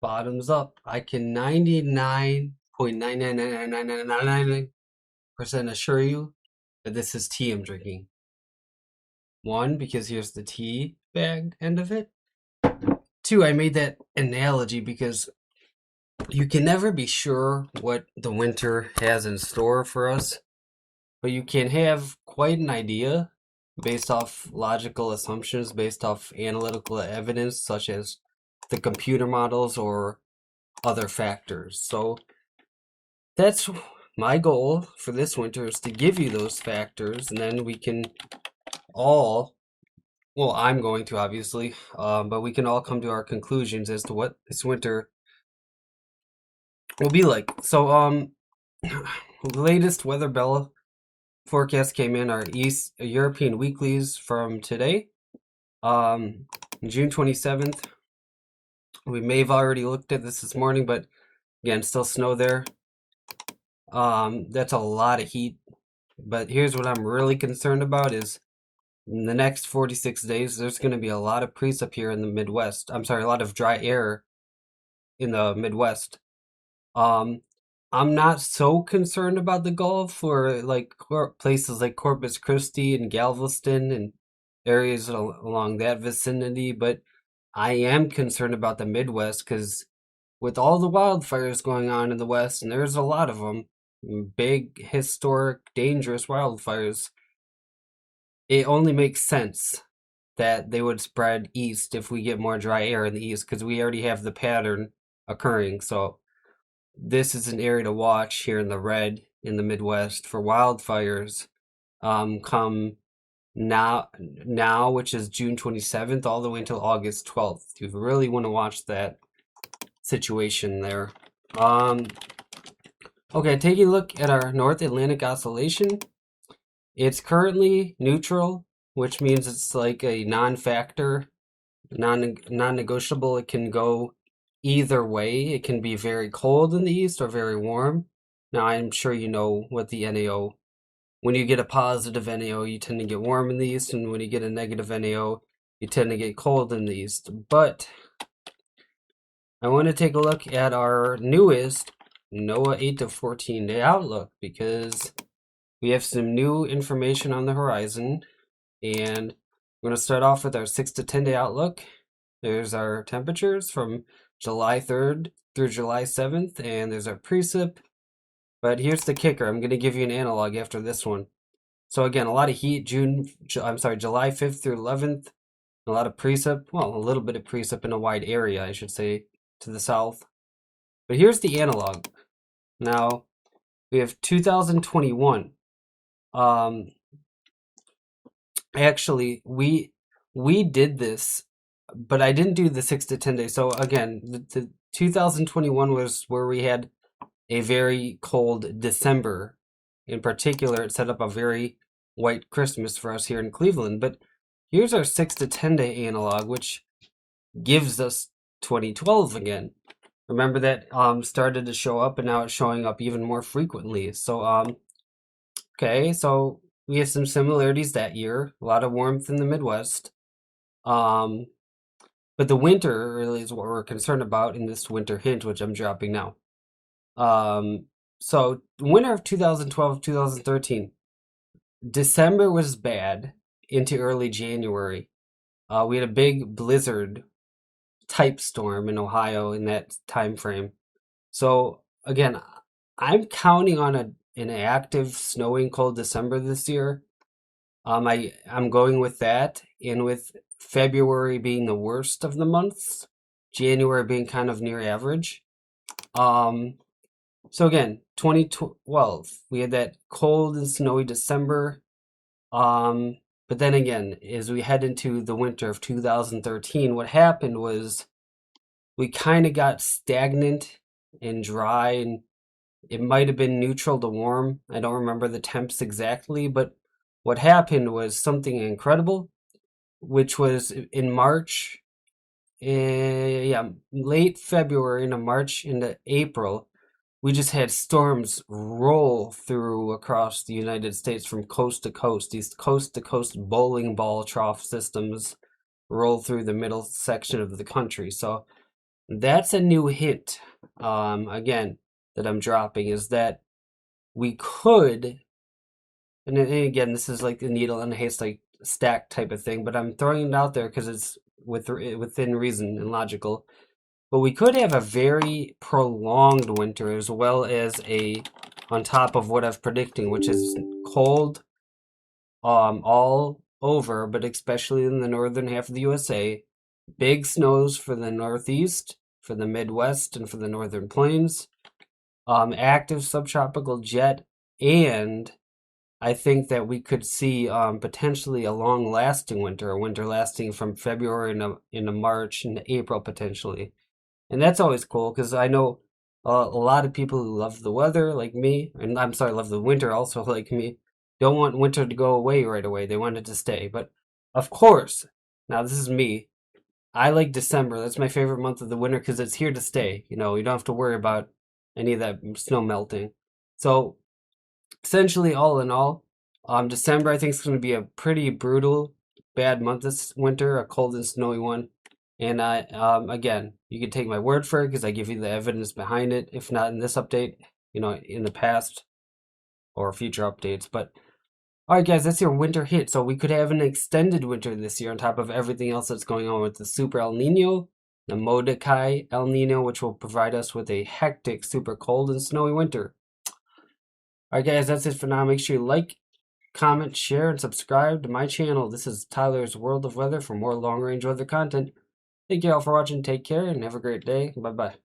bottoms up. I can 99.9999999% assure you that this is tea I'm drinking. One, because here's the tea bag end of it. Two, I made that analogy because you can never be sure what the winter has in store for us, but you can have quite an idea based off logical assumptions, based off analytical evidence, such as the computer models or other factors. So that's my goal for this winter, is to give you those factors, and then we can all, well, I'm going to obviously, but we can all come to our conclusions as to what this winter will be like. So, the latest Weather Bell forecast came in, our East European weeklies from today, June 27th. We may have already looked at this morning, but again, still snow there. That's a lot of heat. But here's what I'm really concerned about is in the next 46 days, there's going to be a lot of precip here in the Midwest. I'm sorry, a lot of dry air in the Midwest. Um, I'm not so concerned about the Gulf or like places like Corpus Christi and Galveston and areas along that vicinity, but I am concerned about the Midwest because with all the wildfires going on in the West, and there's a lot of them, big, historic, dangerous wildfires, it only makes sense that they would spread east if we get more dry air in the east because we already have the pattern occurring. So this is an area to watch here in the red in the Midwest for wildfires. Come now, which is June 27th, all the way until August 12th. You really want to watch that situation there. Okay, taking a look at our North Atlantic Oscillation. It's currently neutral, which means it's like a non-factor, non-negotiable. It can go either way. It can be very cold in the east or very warm. Now, I'm sure you know what the NAO, when you get a positive NAO, you tend to get warm in the east, and when you get a negative NAO, you tend to get cold in the east. But I want to take a look at our newest NOAA 8 to 14 day outlook because we have some new information on the horizon, and we're going to start off with our 6 to 10 day outlook. There's our temperatures from July 3rd through July 7th, and there's our precip. But here's the kicker. I'm going to give you an analog after this one. So again, a lot of heat, July 5th through 11th. A lot of precip, well, a little bit of precip in a wide area, I should say, to the south. But here's the analog. Now, we have 2021. Actually, we did this, but I didn't do the 6 to 10 days. So again, the 2021 was where we had a very cold December. In particular, it set up a very white Christmas for us here in Cleveland. But here's our 6 to 10 day analog, which gives us 2012 again. Remember that started to show up, and now it's showing up even more frequently. So okay, so we have some similarities that year. A lot of warmth in the Midwest. But the winter really is what we're concerned about in this winter hint, which I'm dropping now. So winter of 2012, 2013, December was bad into early January. We had a big blizzard type storm in Ohio in that time frame. So again, I'm counting on an active snowing cold December this year. I'm going with that, and with February being the worst of the months, January being kind of near average. So again, 2012, we had that cold and snowy December. But then again, as we head into the winter of 2013, what happened was we kind of got stagnant and dry, and it might have been neutral to warm. I don't remember the temps exactly, but what happened was something incredible, which was in March, late February into March into April, we just had storms roll through across the United States from coast to coast. These coast to coast bowling ball trough systems roll through the middle section of the country. So That's a new hint, again, that I'm dropping, is that we could, and again, this is like the needle in a haystack stack type of thing, but I'm throwing it out there because it's within reason and logical. But we could have a very prolonged winter as well as on top of what I'm predicting, which is cold, all over, but especially in the northern half of the USA. Big snows for the Northeast, for the Midwest, and for the Northern Plains. Active subtropical jet, and I think that we could see potentially a long-lasting winter, a winter lasting from February into March into April potentially. And that's always cool because I know a lot of people who love the weather, like me, and I'm sorry, love the winter also, like me, don't want winter to go away right away. They want it to stay. But of course, now this is me. I like December. That's my favorite month of the winter because it's here to stay. You know, you don't have to worry about any of that snow melting. So essentially, all in all, December I think is going to be a pretty brutal, bad month this winter, a cold and snowy one. And again, you can take my word for it because I give you the evidence behind it. If not in this update, you know, in the past or future updates. But all right, guys, that's your winter hit. So we could have an extended winter this year on top of everything else that's going on with the Super El Nino, the Mordecai El Nino, which will provide us with a hectic, super cold and snowy winter. All right, guys, that's it for now. Make sure you like, comment, share, and subscribe to my channel. This is Tyler's World of Weather for more long-range weather content. Thank you all for watching. Take care and have a great day. Bye-bye.